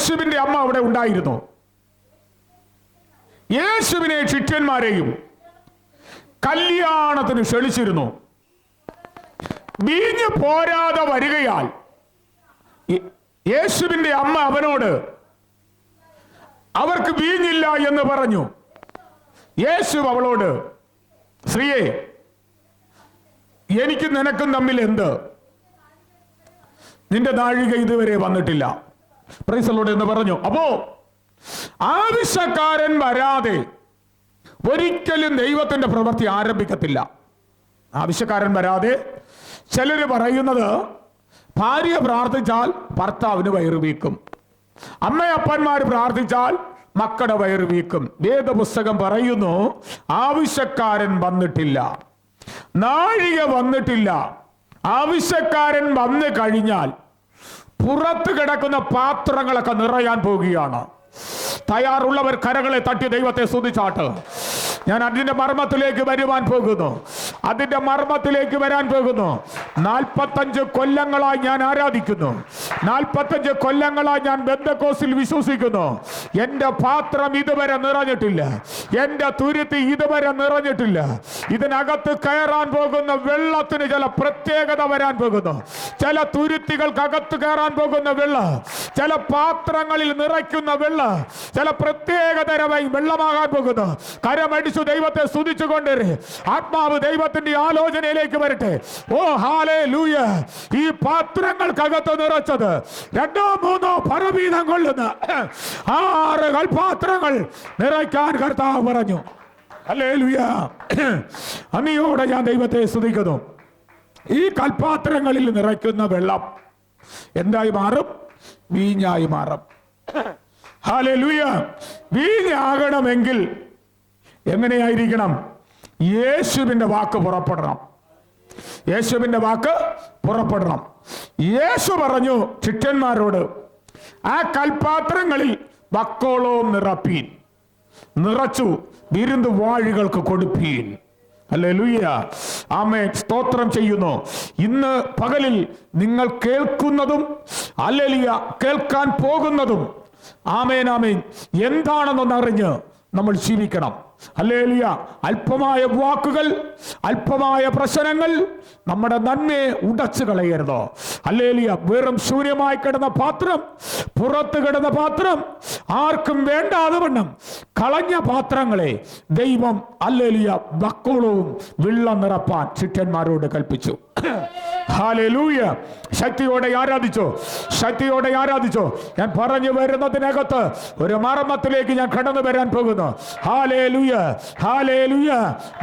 യേശുവിന്റെ അമ്മ അവിടെ ഉണ്ടായിരുന്നു. യേശുവിനെ ശിഷ്യന്മാരെയും കല്യാണത്തിന് ക്ഷണിച്ചിരുന്നു. വീഞ്ഞ് പോരാതെ വരികയാൽ യേശുവിന്റെ അമ്മ അവനോട് അവർക്ക് വീഞ്ഞില്ല എന്ന് പറഞ്ഞു. യേശു അവളോട്, സ്ത്രീയെ, എനിക്കും നിനക്കും തമ്മിൽ എന്ത്? നിന്റെ നാഴിക ഇതുവരെ വന്നിട്ടില്ല. പ്രൈസ് ദി ലോർഡ് എന്ന് പറഞ്ഞു. അപ്പോ ആവശ്യക്കാരൻ വരാതെ ഒരിക്കലും ദൈവത്തിന്റെ പ്രവൃത്തി ആരംഭിക്കത്തില്ല. ആവശ്യക്കാരൻ വരാതെ, ചിലര് പറയുന്നത് ഭാര്യ പ്രാർത്ഥിച്ചാൽ ഭർത്താവിന് വയറ് വീക്കും, അമ്മയപ്പന്മാർ പ്രാർത്ഥിച്ചാൽ മക്കളുടെ വയറ് വീക്കും. വേദപുസ്തകം പറയുന്നു ആവശ്യക്കാരൻ വന്നിട്ടില്ല, നാഴിക വന്നിട്ടില്ല. ആവശ്യക്കാരൻ വന്നു കഴിഞ്ഞാൽ പുറത്ത് കിടക്കുന്ന പാത്രങ്ങളൊക്കെ നിറയാൻ പോവുകയാണ്. തയ്യാറുള്ളവർ കരങ്ങളെ തട്ടി ദൈവത്തെ സ്തുതിച്ചാട്ട്. ഞാൻ അതിന്റെ മർമ്മത്തിലേക്ക് വരുവാൻ പോകുന്നു. അതിന്റെ മർമ്മത്തിലേക്ക് വരാൻ പോകുന്നു. 45 കൊല്ലങ്ങളായി ഞാൻ ആരാധിക്കുന്നു. 45 കൊല്ലങ്ങളായി ഞാൻ പെന്തക്കോസ്തിൽ വിശ്വസിക്കുന്നു. എന്റെ പാത്രം ഇതുവരെ നിറഞ്ഞിട്ടില്ല. എന്റെ തുരുത്തി ഇതുവരെ നിറഞ്ഞിട്ടില്ല. ഇതിനകത്ത് കയറാൻ പോകുന്ന വെള്ളത്തിന് ചില പ്രത്യേകത വരാൻ പോകുന്നു. ചില തുരുത്തികൾക്കകത്ത് കയറാൻ പോകുന്ന വെള്ളം, ചില പാത്രങ്ങളിൽ നിറയ്ക്കുന്ന വെള്ളം ചില പ്രത്യേകതരമായി വെള്ളമാകാൻ പോകുന്നു. കരമടിച്ചു ദൈവത്തെ സ്തുതിച്ചുകൊണ്ട് ആത്മാവ് ദൈവത്തിന്റെ ആലോചനയിലേക്ക് വരട്ടെ. ഓ ഹല്ലേലൂയ! ഈ പാത്രങ്ങൾക്കകത്ത് നിറച്ചത് 2-3 പരവീതം കൊള്ളുന്ന 6 കൽപാത്രങ്ങൾ നിറയ്ക്കാൻ കർത്താവ് പറഞ്ഞു. ഹല്ലേലൂയ! അന്നിയോടെ ഞാൻ ദൈവത്തെ സ്തുതിക്കുന്നു. ഈ കൽപാത്രങ്ങളിൽ നിറയ്ക്കുന്ന വെള്ളം എന്തായി മാറും? വീഞ്ഞായി മാറും. ഹല്ലേലൂയ! വീഞ്ഞാകണമെങ്കിൽ എങ്ങനെയായിരിക്കണം? യേശുവിന്റെ വാക്ക് പുറപ്പെടണം. യേശുവിന്റെ വാക്ക് പുറപ്പെടണം. യേശു പറഞ്ഞു ശിഷ്യന്മാരോട്, ആ കൽപാത്രങ്ങളിൽ വക്കോളവും നിറപ്പീൻ. നിറച്ചു വിരുന്ന് വാഴികൾക്ക് കൊടുപ്പീൻ. ഹല്ലേലൂയ! ആമേൻ. സ്തോത്രം ചെയ്യുന്നു. ഇന്ന് പകലിൽ നിങ്ങൾ കേൾക്കുന്നതും ഹല്ലേലൂയ കേൾക്കാൻ പോകുന്നതും ആമേൻ ആമേൻ എന്താണെന്നറിഞ്ഞ് നമ്മൾ ജീവിക്കണം. ഹല്ലേലൂയ! അല്പമായ വാക്കുകൾ, അല്പമായ പ്രശ്നങ്ങൾ നമ്മുടെ നന്മയെ ഉടച്ചു കളയരുത്. ഹല്ലേലൂയ! വെറും ശൂന്യമായി കിടന്ന പാത്രം, പുറത്ത് കിടന്ന പാത്രം, ആർക്കും വേണ്ടാതെ വണ്ണം കളഞ്ഞ പാത്രങ്ങളെ ദൈവം ഹല്ലേലൂയ വക്കോളവും വെള്ളം നിറപ്പാൻ ശിഷ്യന്മാരോട് കൽപ്പിച്ചു. ഹല്ലേലൂയ! ശക്തിയോടെ ആരാധിച്ചോ, ശക്തിയോടെ ആരാധിച്ചോ. ഞാൻ പറഞ്ഞു വരുന്നതിനകത്ത് ഒരു മർമ്മത്തിലേക്ക് ഞാൻ കടന്നു വരാൻ പോകുന്നു. ഹല്ലേലൂയ! ഹല്ലേലൂയ!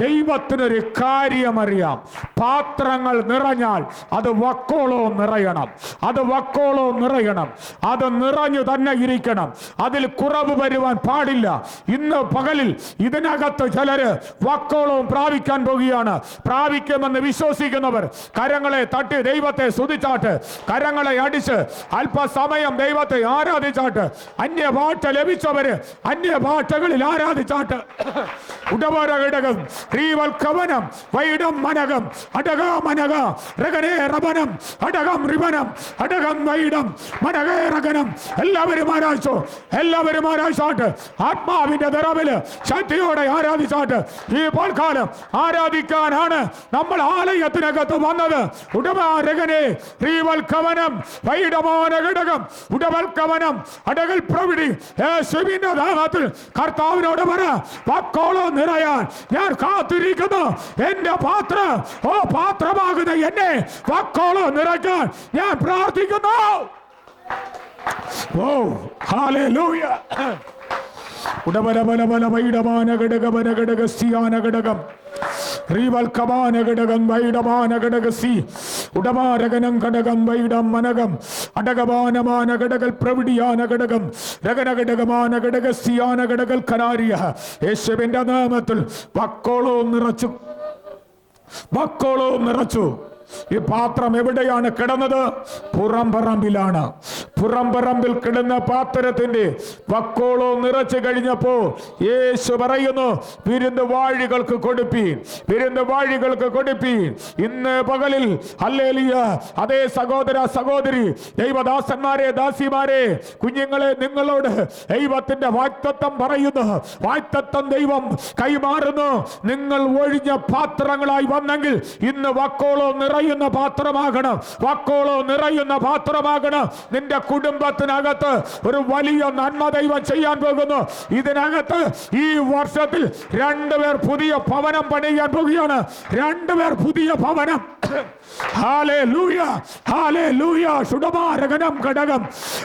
ദൈവത്തിനൊരു കാര്യം അറിയാം. പാത്രങ്ങൾ നിറഞ്ഞാൽ അത് വക്കോളവും നിറയണം. അത് വക്കോളവും നിറയണം. അത് നിറഞ്ഞു തന്നെ ഇരിക്കണം. അതിൽ കുറവ് വരുവാൻ പാടില്ല. ഇന്ന് പകലിൽ ഇതിനകത്ത് ചിലര് വക്കോളവും പ്രാപിക്കാൻ പോകുകയാണ്. പ്രാപിക്കുമെന്ന് വിശ്വസിക്കുന്നവർ കരങ്ങളെ തട്ടി ദൈവത്തെ സ്തുതിച്ചാട്ട്, കരങ്ങളെ അടിച്ച് അല്പസമയം ദൈവത്തെ ആരാധിച്ചാട്ട്, അന്യഭാഷ ലഭിച്ചവര് അന്യഭാഷകളിൽ ആരാധിച്ചാട്ട്. ഉടവരഘടകം ശ്രീവൽക്കവനം വൈഡം മനകം അടകാമനക രഗനേ റബനം അടകം റിബനം അടകം വൈഡം മനകേ റഗനം. എല്ലാവരും ആരാധിച്ചോ, എല്ലാവരും ആരാധിച്ചാട്ട്. ആത്മാവിന്റെ നിറവില് ശക്തിയോടെ ആരാധിച്ചാട്ട്. ഈ പോൽക്കാലം ആരാധിക്കാനാണ് നമ്മൾ ആലയത്തിനകത്ത് വന്നത്. ഉടമാരകനെ ശ്രീവൽക്കവനം വൈഡമാനഘടകം ഉടവൽക്കവനം അടകൽ പ്രവിടി യേശുവിന്റെ നാമത്തിൽ കർത്താവിനോട് പറ, വക്കോളം നിറയാൻ ഞാൻ കാത്തിരിക്കുന്നു. എന്റെ പാത്രം, ഓ പാത്രമാകുന്ന എന്നെ വക്കോളം നിറയ്ക്കാൻ ഞാൻ പ്രാർത്ഥിക്കുന്നു. ഓ ഹല്ലേലൂയ! ഉടബലബലബല വൈഡമാനഘടകവന ഘടകസ്യാന ഘടകം ശ്രീവൽക്കമാന ഘടകം വൈഡമാന ഘടകസി ഉടമാരകനം ഘടകം വൈഡം മനകം അടകമാനമാന ഘടകൽ പ്രവിടിയാന ഘടകം രഗനഘടകമാന ഘടകസ്യാന ഘടകൽ കനാരിയ. യേശുവിന്റെ നാമത്തിൽ വക്കോളവും നിറച്ചു, വക്കോളവും നിറച്ചു. ഈ പാത്രം എവിടെയാണ് കിടന്നത്? പുറംപറമ്പിലാണ്. പുറംപറമ്പിൽ കിടന്ന പാത്രത്തിന്റെ വക്കോളോ നിറച്ചു കഴിഞ്ഞപ്പോ യേശു പറയുന്നു, വിരുന്ന് വാഴികൾക്ക് കൊടുപ്പീൻ, വിരുന്ന് വാഴികൾക്ക് കൊടുപ്പീൻ. ഇന്ന് പകലിൽ ഹല്ലേലൂയ. അതേ സഹോദര സഹോദരി, ദൈവദാസന്മാരെ ദാസിമാരെ, കുഞ്ഞുങ്ങളെ, നിങ്ങളോട് ദൈവത്തിന്റെ വാഗ്ദത്തം പറയുന്നു. വാഗ്ദത്തം ദൈവം കൈമാറുന്നു. നിങ്ങൾ ഒഴിഞ്ഞ പാത്രങ്ങളായി വന്നെങ്കിൽ ഇന്ന് വക്കോളോ നിറയുന്ന പാത്രമാകണം, വക്കോളോ നിറയുന്ന പാത്രമാകണം. നിന്റെ കുടുംബത്തിനകത്ത് ഒരു വലിയ നന്മ ദൈവം ചെയ്യാൻ പോകുന്നു. ഇതിനകത്ത് ഈ വർഷത്തിൽ 2 പേർ പുതിയ ഭവനം പണിയാൻ പോകുകയാണ്. 2 പേർ പുതിയ ഭവനം. Hallelujah, hallelujah. ശുഡമാരകനം ഘടകം,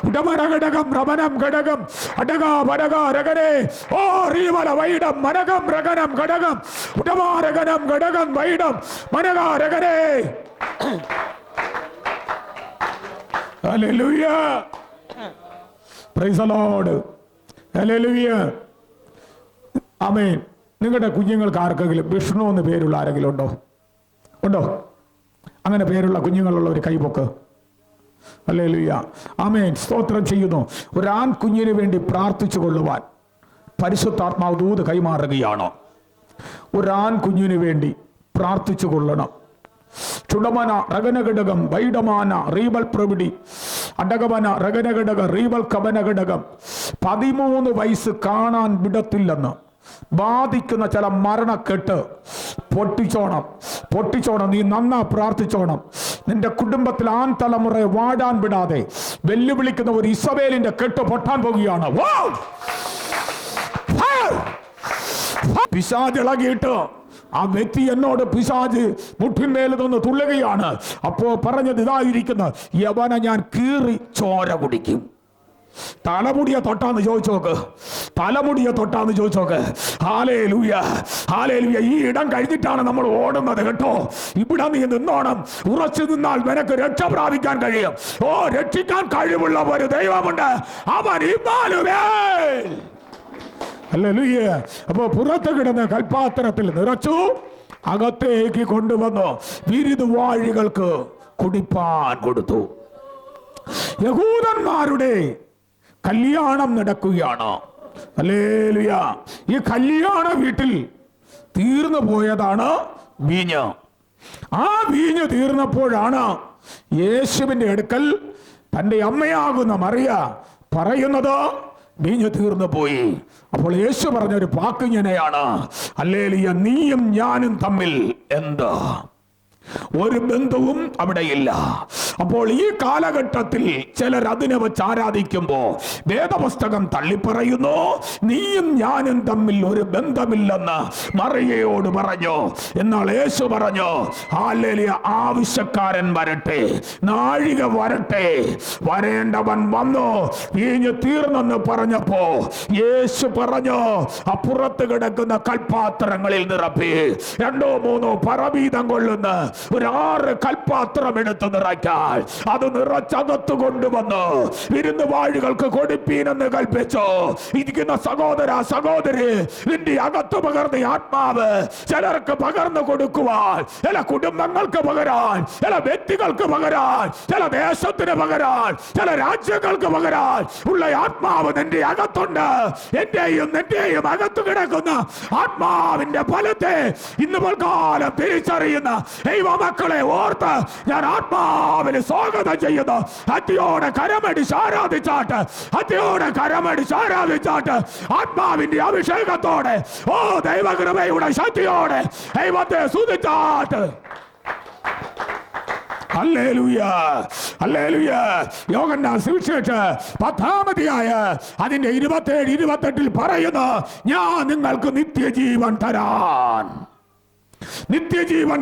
ഉടമരഘടകം റവനം ഘടകം, അടകാരകനെ ഓ റീവല വൈഡം മനകം രകനം ഘടകം, ഉടമാരകനം ഘടകം വൈഡം മനകാരകനെ. Hallelujah, praise the lord, hallelujah, amen. നിങ്ങളുടെ കുഞ്ഞുങ്ങൾക്ക് ആർക്കെങ്കിലും വിഷ്ണു എന്ന് പേരുള്ള ആരെങ്കിലും ഉണ്ടോ? ഉണ്ടോ? അങ്ങനെ പേരുള്ള കുഞ്ഞുങ്ങളുള്ള ഒരു കൈപൊക്ക്. ഹല്ലേലൂയ, ആമേൻ. സ്തോത്രം ചെയ്യുന്നു. ഒരു ആൺ കുഞ്ഞിന് വേണ്ടി പ്രാർത്ഥിച്ചു കൊള്ളുവാൻ പരിശുദ്ധാത്മാവ് ദൂത് കൈമാറുകയാണ്. ഒരു ആൺ കുഞ്ഞിന് വേണ്ടി പ്രാർത്ഥിച്ചു കൊള്ളണം. ചുടമന രഗനഘടകം വൈഡമാന റീബൽ പ്രവിടി അടകവന രഗനഘടക റീബൽ കവനഘടകം. 13 വയസ്സ് കാണാൻ വിടത്തില്ലെന്ന് ബാധിക്കുന്ന ചില മരണക്കെട്ട് പൊട്ടിച്ചോണം. നീ നന്നാ പ്രാർത്ഥിച്ചോണം. നിന്റെ കുടുംബത്തിൽ ആൺ തലമുറയെ വാടാൻ വിടാതെ വെല്ലുവിളിക്കുന്ന ഒരു ഇസബേലിന്റെ കെട്ട് പൊട്ടാൻ പോകുകയാണ്. പിശാച് ഇളകിയിട്ട് ആ വ്യക്തി എന്നോട് പിശാച് മുട്ടിന്മേൽ നിന്ന് തുള്ളുകയാണ്. അപ്പോ പറഞ്ഞത് ഇതായിരിക്കുന്നു, യവനെ ഞാൻ കീറി ചോര കുടിക്കും. തലമുടിയെ തൊട്ടാന്ന് ചോദിച്ചോക്ക്, തലമുടിയെ തൊട്ടാന്ന് ചോദിച്ചോക്ക്. Hallelujah, hallelujah. ഈ ഇടം കഴിഞ്ഞിട്ടാണ് നമ്മൾ ഓടുന്നത് കേട്ടോ. ഇവിടെ നീ നിന്നോണം. ഉറച്ചു നിന്നാൽ നിനക്ക് രക്ഷ പ്രാപിക്കാൻ കഴിയും. ഓ, രക്ഷിക്കാൻ കഴിവുള്ള ഒരു ദൈവമുണ്ട്, അവൻ ഇമ്മാനുവേൽ. ഹല്ലേലൂയ. അപ്പോ പുറത്ത് കിടന്ന കൽപ്പാത്രത്തിൽ നിറച്ചു, അകത്തേക്ക് കൊണ്ടുവന്നു വിരുന്ന് വാഴികൾക്ക് കുടിപ്പാൻ കൊടുത്തു. യഹൂദന്മാരുടെ കല്യാണം നടക്കുകയാണ്. ഹല്ലേലൂയ. ഈ കല്യാണ വീട്ടിൽ തീർന്നു പോയതാണ് വീഞ്ഞ്. ആ വീഞ്ഞ് തീർന്നപ്പോഴാണ് യേശുവിന്റെ അടുക്കൽ തന്റെ അമ്മയാകുന്ന മറിയ പറയുന്നത്, വീഞ്ഞ് തീർന്നു പോയി. അപ്പോൾ യേശു പറഞ്ഞൊരു വാക്ക് ഇങ്ങനെയാണ്, ഹല്ലേലൂയ, നീയും ഞാനും തമ്മിൽ എന്താ? ഒരു ബന്ധവും അവിടെയില്ല. അപ്പോൾ ഈ കാലഘട്ടത്തിൽ ചിലർ അതിനെ വെച്ച് ആരാധിക്കുമ്പോ വേദപുസ്തകം തള്ളിപ്പറയുന്നു, നീയും ഞാനും തമ്മിൽ ഒരു ബന്ധമില്ലെന്ന് മറിയയോട് പറഞ്ഞു. എന്നാൽ യേശു പറഞ്ഞു, ഹല്ലേലൂയ, ആവശ്യക്കാരൻ വരട്ടെ, നാഴിക വരട്ടെ, വരേണ്ടവൻ വന്നു. വീഞ്ഞ് തീർന്നെന്ന് പറഞ്ഞപ്പോ യേശു പറഞ്ഞു, അപ്പുറത്ത് കിടക്കുന്ന കൽപ്പാത്രങ്ങളിൽ നിറപ്പി. 2-3 പറവീതം കൊള്ളുന്ന ഒരു 6 കൽപ്പാത്രം എടുത്ത് നിറയ്ക്കാൻ, അത് നിറച്ചകത്ത് കൊണ്ടുവന്നു വിരുന്ന് വാഴികൾക്ക് കൊടുപ്പീനെന്ന് കൽപ്പിച്ചു. ഇരിക്കുന്ന സഹോദര സഹോദരി, നിന്റെ അകത്ത് പകർന്ന ആത്മാവ് ചിലർക്ക് പകർന്നു കൊടുക്കുവാൻ, ചില കുടുംബങ്ങൾക്ക് പകരാൻ, ചില വ്യക്തികൾക്ക് പകരാൻ, ചില ദേശത്തിന് പകരാൻ, ചില രാജ്യങ്ങൾക്ക് പകരാൻ ഉള്ള ആത്മാവ് നിന്റെ അകത്തുണ്ട്. എന്റെയും അകത്ത് കിടക്കുന്ന ആത്മാവിന്റെ ഫലത്തെ ഇന്ന് കാലം തിരിച്ചറിയുന്ന ദൈവമക്കളെ ഓർത്ത് ഞാൻ ആത്മാവിന് സ്വാഗതം ചെയ്യുന്നു. ഹത്തിയോടെ കരമടിച്ച് ആരാധിച്ചാട്ട്, ഹത്തിയോടെ കരമടിച്ച് ആരാധിച്ചാട്ട്, ആത്മാവിന്റെ അഭിഷേകത്തോടെ, ഓ ദൈവകൃപയുടെ ശക്തിയോടെ ദൈവത്തെ സ്തുതിച്ചാട്ട്. Hallelujah, hallelujah. യോഹന്നാൻ സുവിശേഷം 10-ാം അധ്യായം അതിന്റെ 27-28 പറയുന്നു, ഞാൻ നിങ്ങൾക്ക് നിത്യജീവൻ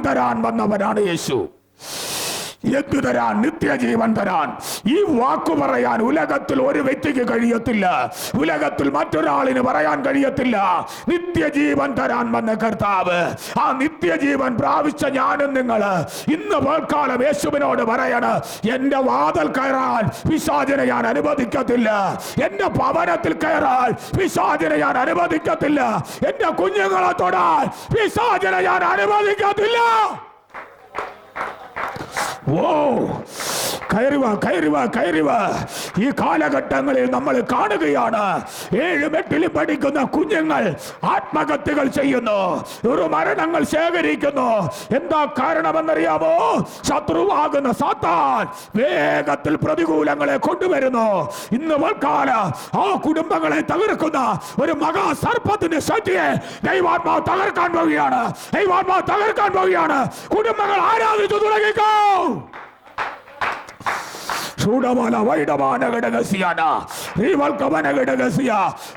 തരാൻ വന്നവനാണ് യേശു. എന്തു തരാൻ? നിത്യജീവൻ തരാൻ. ഈ വാക്കു പറയാൻ ഉലകത്തിൽ ഒരു വ്യക്തിക്ക് കഴിയത്തില്ല, ഉലകത്തിൽ മറ്റൊരാളിന് പറയാൻ കഴിയത്തില്ല. നിത്യജീവൻ തരാൻ വന്ന കർത്താവ്, ആ നിത്യജീവൻ പ്രാപിച്ച ഞാനും നിങ്ങള് ഇന്ന് പോൽക്കാലം യേശുവിനോട് പറയണ, എന്റെ വാതിൽ കയറാൻ പിശാചിനെ ഞാൻ അനുവദിക്കത്തില്ല, എന്റെ ഭവനത്തിൽ കയറാൻ പിശാചിനെ ഞാൻ അനുവദിക്കത്തില്ല, എന്റെ കുഞ്ഞുങ്ങളെ തൊടാൻ പിശാചിനെ ഞാൻ അനുവദിക്കത്തില്ല. ഓ, കയറുക. ഈ കാലഘട്ടങ്ങളിൽ നമ്മൾ കാണുകയാണ് 7 8 പഠിക്കുന്ന കുഞ്ഞുങ്ങൾ ആത്മഹത്യകൾ ചെയ്യുന്നു, മരണങ്ങൾ ശേഖരിക്കുന്നു. എന്താ കാരണമെന്നറിയാമോ? ശത്രുവാകുന്ന സാത്താൻ വേഗത്തിൽ പ്രതികൂലങ്ങളെ കൊണ്ടുവരുന്നു. ഇന്ന് വൽക്കാല ആ കുടുംബങ്ങളെ തകർക്കുന്ന ഒരു മഹാസർപ്പത്തിന്റെ ശക്തിയെ ദൈവാത്മാവ് തകർക്കാൻ പോവുകയാണ്. കുടുംബങ്ങൾ ആരാധിച്ചു തുടങ്ങിക്കോ.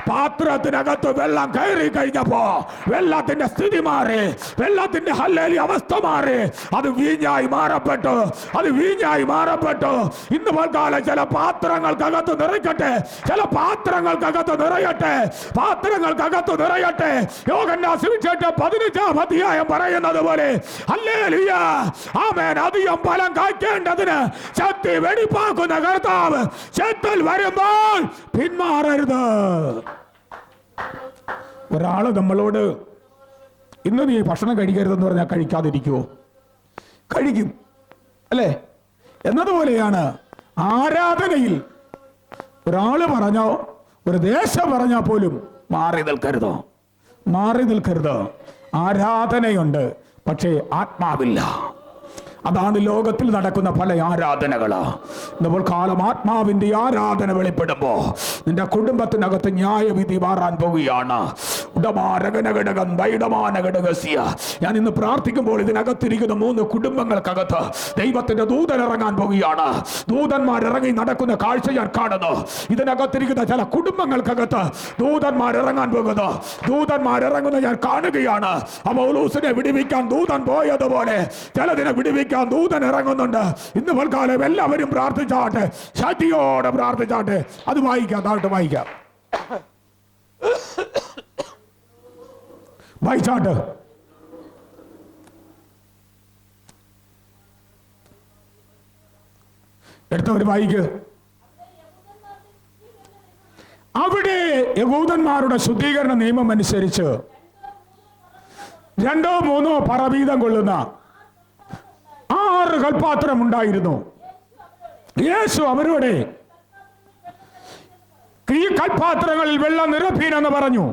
പാത്രത്തിനകത്ത് വെള്ളം കയറി കഴിഞ്ഞപ്പോ വെള്ളത്തിന്റെ സ്ഥിതി മാറി, വെള്ളത്തിന്റെ ഹല്ലേലൂയ അവസ്ഥ മാറി. അത് വീഞ്ഞായി മാറപ്പെട്ടു. ഇന്ന് കാലം ചില പാത്രങ്ങൾക്കകത്ത് നിറയ്ക്കട്ടെ, യോഹന്നാൻ സുവിശേഷം 15-ാം അധ്യായം പറയുന്നത് പോലെ ഹല്ലേലൂയ, ആമേൻ, അധികം ഫലം കായ്ക്കേണ്ടതിന് ശക്തി വെടിപ്പാക്കുന്ന കർത്താവ് ശക്തൽ വരുമ്പോൾ പിന്മാറരുത്. ഒരാള് നമ്മളോട് ഇന്ന് നീ ഭക്ഷണം കഴിക്കരുതെന്ന് പറഞ്ഞാൽ കഴിക്കാതിരിക്കുവോ? കഴിക്കും അല്ലേ? എന്നതുപോലെയാണ് ആരാധനയിൽ ഒരാള് പറഞ്ഞോ, ഒരു ദേശം പറഞ്ഞാൽ പോലും മാറി നിൽക്കരുത്. ആരാധനയുണ്ട്, പക്ഷേ ആത്മാവില്ല. അതാണ് ലോകത്തിൽ നടക്കുന്ന പല ആരാധനകള്. ഇന്നപ്പോൾ കാലം ആത്മാവിന്റെ ആരാധന വെളിപ്പെടുമ്പോ നിന്റെ കുടുംബത്തിനകത്ത് ന്യായവിധി മാറാൻ പോവുകയാണ്. ഞാൻ ഇന്ന് പ്രാർത്ഥിക്കുമ്പോൾ ഇതിനകത്തിരിക്കുന്ന 3 കുടുംബങ്ങൾക്കകത്ത് ദൈവത്തിന്റെ ദൂതൻ ഇറങ്ങാൻ പോവുകയാണ്. ദൂതന്മാരിറങ്ങി നടക്കുന്ന കാഴ്ച ഞാൻ കാണുന്നു. ഇതിനകത്തിരിക്കുന്ന ചില കുടുംബങ്ങൾക്കകത്ത് ദൂതന്മാരിറങ്ങാൻ പോകുന്നു. ദൂതന്മാരിറങ്ങുന്ന ഞാൻ കാണുകയാണ്. പൗലോസിനെ വിടുവിക്കാൻ ദൂതൻ പോയതുപോലെ ചിലതിനെ വിടുവിക്കാൻ ദൂതൻ ഇറങ്ങുന്നുണ്ട്. ഇന്ന് കാലം എല്ലാവരും പ്രാർത്ഥിച്ചാട്ടെ, ശക്തിയോടെ പ്രാർത്ഥിച്ചാട്ടെ. അത് വായിക്കാം. വായിച്ചാട്ട് എടുത്തവര് വായിക്ക്. അവിടെ യഹൂദന്മാരുടെ ശുദ്ധീകരണ നിയമം അനുസരിച്ച് 2 3 പറ വീതം കൊള്ളുന്ന 6 കൽപാത്രം ഉണ്ടായിരുന്നു. യേശു അവരോട് ഈ കൽപാത്രങ്ങളിൽ വെള്ളം നിറപ്പീനെന്ന് പറഞ്ഞു.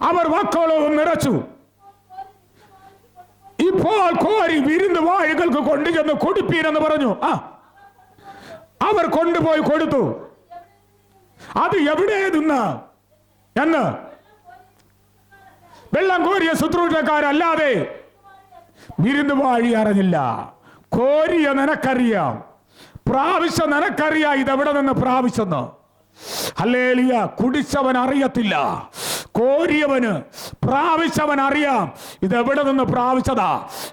അവർ വക്കോളവും നിറച്ചു. ഇപ്പോൾ കോരി വിരുന്ന് വാഴികൾക്ക് കൊണ്ടുചെന്ന് കൊടുപ്പീനെന്ന് പറഞ്ഞു. അവർ കൊണ്ടുപോയി കൊടുത്തു. അത് എവിടെ നിന്ന് എന്ന് വെള്ളം കോരിയ ശുശ്രൂഷക്കാരല്ലാതെ വിരുന്ന് വാഴി അറിഞ്ഞില്ല. കോരിയ നിനക്കറിയാം, പ്രാവശ്യം നിനക്കറിയാം ഇതെവിടെ നിന്ന് പ്രാവശ്യെന്ന്. ഹല്ലേലൂയ. കുടിച്ചവൻ അറിയത്തില്ല, കോരിയവന് പ്രാവശ്യവൻ അറിയാം ഇതെവിടെ നിന്ന് പ്രാവശ്യതാ,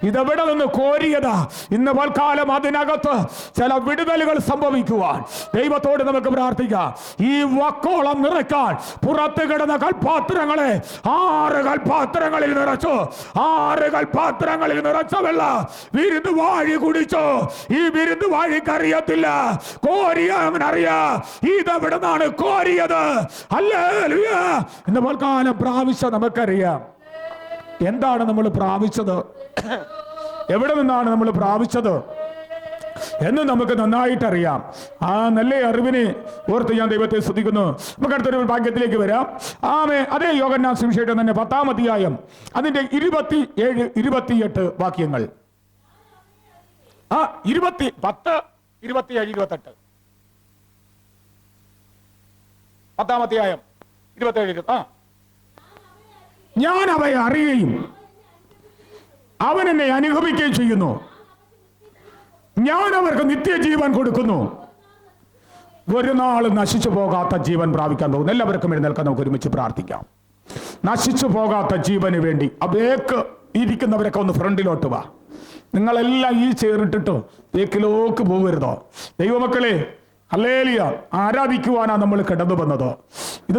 ഇതെവിടെ നിന്ന് കോരിയതാ. ഇന്ന് പൽക്കാലം അതിനകത്ത് ചില വിടുതലുകൾ സംഭവിക്കുവാൻ ദൈവത്തോട് നമുക്ക് പ്രാർത്ഥിക്കാം. ഈ വക്കോളം നിറയ്ക്കാൻ പുറത്ത് കിടന്ന കൽപാത്രങ്ങളെ 6 കൽപാത്രങ്ങളിൽ നിറച്ചു. 6 കൽപാത്രങ്ങളിൽ നിറച്ച വെള്ളം വിരുന്ന് വാഴി കുടിച്ചു. ഈ വിരുന്ന് വാഴിക്കറിയത്തില്ല, കോരിയവനറിയാം ഇതെവിടെ നിന്നാണ് കോരിയത്. ഹല്ലേലൂയ. ഇന്ന് പൽക്കാലം പ്രാവശ്യം നമുക്കറിയാം എന്താണ് നമ്മൾ പ്രാപിച്ചത്, എവിടെ നിന്നാണ് നമ്മൾ പ്രാപിച്ചത് എന്ന് നമുക്ക് നന്നായിട്ടറിയാം. ആ നല്ല അറിവിനെ ഓർത്ത് ഞാൻ ദൈവത്തെ സ്തുതിക്കുന്നു. നമുക്ക് അടുത്തൊരു ഭാഗ്യത്തിലേക്ക് വരാം. അതേ യോഹന്നാൻ സുവിശേഷം തന്നെ 10-ാം അധ്യായം അതിന്റെ 27 28 വാക്യങ്ങൾ. 10 27 28 10-ാം അധ്യായം 27. ഞാൻ അവയെ അറിയുകയും അവൻ എന്നെ അനുഗമിക്കുകയും ചെയ്യുന്നു. ഞാൻ അവർക്ക് നിത്യജീവൻ കൊടുക്കുന്നു. ഒരു നാൾ നശിച്ചു പോകാത്ത ജീവൻ പ്രാപിക്കാൻ പോകുന്നു. എല്ലാവർക്കും എഴുന്നേൽക്കാൻ നമുക്ക് ഒരുമിച്ച് പ്രാർത്ഥിക്കാം. നശിച്ചു പോകാത്ത ജീവന് വേണ്ടി അവേക്ക് ഇരിക്കുന്നവരൊക്കെ ഒന്ന് ഫ്രണ്ടിലോട്ട് വാ. നിങ്ങളെല്ലാം ഈ ചേറിട്ടിട്ടോ തേക്കിലോക്ക് പോകരുതോ. ദൈവമക്കളെ, ഹല്ലേലൂയ, ആരാധിക്കുവാനാ നമ്മൾ കിടന്നു വന്നത്. ഇത്